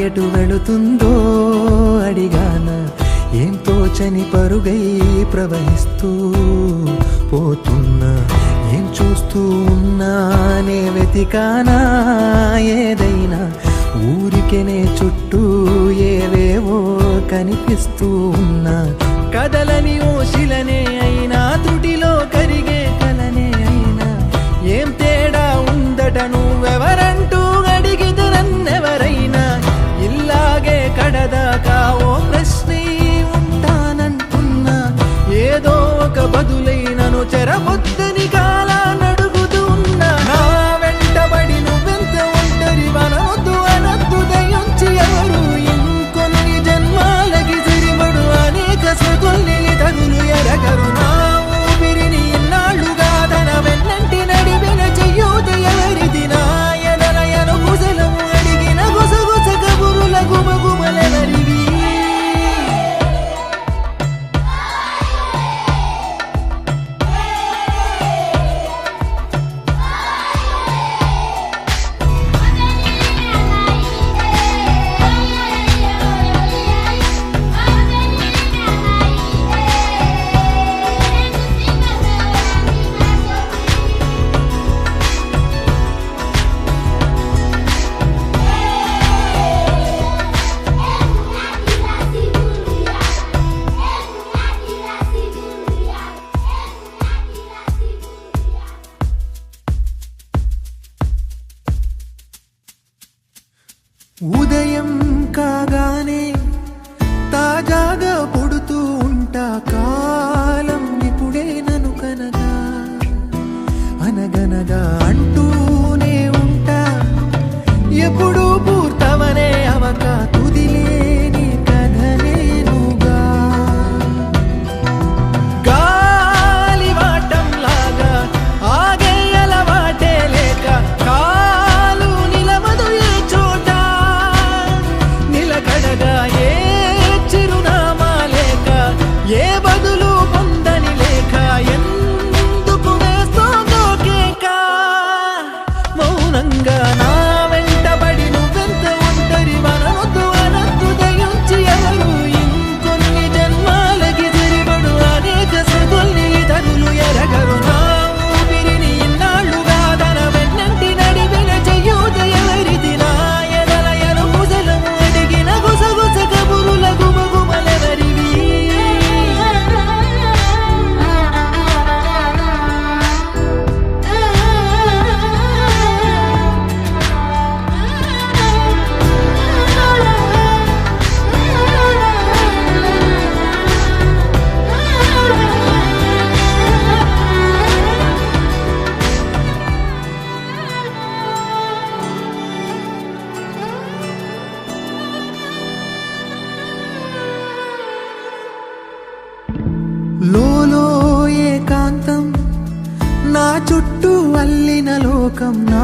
ఎటు వెళుతుందో అడిగాన, ఏం తోచని పరుగై ప్రవహిస్తూ పోతున్నా. ఏం చూస్తూ ఉన్నానే వెతికానా ఏదైనా, ఊరికెనే చుట్టూ ఏవేవో కనిపిస్తూ ఉన్నా. కదలని ఓశిలనే అయినా, తుటిలో కరిగే కలనే అయినా, ఏం తేడా ఉందట నువ్వెవరంటూ అడిగితే నన్నెవరైనా. ఇల్లాగే కడదాకా ఓ ప్రశ్నే ఉంటానంటున్నా, ఏదో ఒక బదులైనను చెరబొద్దని కాలానడుగుతూ ఉన్నా. నా వెంటబడి నువ్వెంత ఒంటరి వనవద్దు అనద్దు దయించి ఎవరు, ఇంకొన్ని జన్మాలకి సరిపడు అనేక సతుల్ని తగులు ఎరగరు. నా ఊపిరిని ఇన్నాళ్ళుగా తన వెన్నంటి నడిపిన చెయ్యూత ఎవరిది, నా ఎదరయను గుసలము అడిగిన గుసగుస కబురుల గుమగుమలెవరివి. ఉదయం కాగానే తాజాగా పుడుతూ ఉంటా, కాలం ఇప్పుడే నన్ను కనగా అనగనగా అంటూనే ఉంటా. ఎప్పుడూ పూర్తవనే అవక తుదిలేని కథనేనుగా. గాలి వాటంలాగా ఆగే అలవాటే లేక, కాలు నిలవదు ఏ చోట, నిలకడగా ఏ చిరునామా లేక, ఏ బదులు పొందని లేక, ఎందుకు వేస్తోందో కేక. మౌనంగా నా వెంటబడి నువ్వెంత ఒంటరి వనవద్దు అనద్దు దయించి ఎవరు, ఇంకొన్ని జన్మాలకి సరిపడు అనేక సతుల్ని తగులు ఎరగరు. నా ఊపిరిని ఇన్నాళ్ళుగా తన వెన్నంటి నడిపిన చెయ్యూత ఎవరిది, నా ఎదలయను గుసలము అడిగిన గుసగుస కబురుల గుమగుమలెవరివి. లోలో ఏకాంతం, నా చుట్టూ అల్లిన లోకం, నా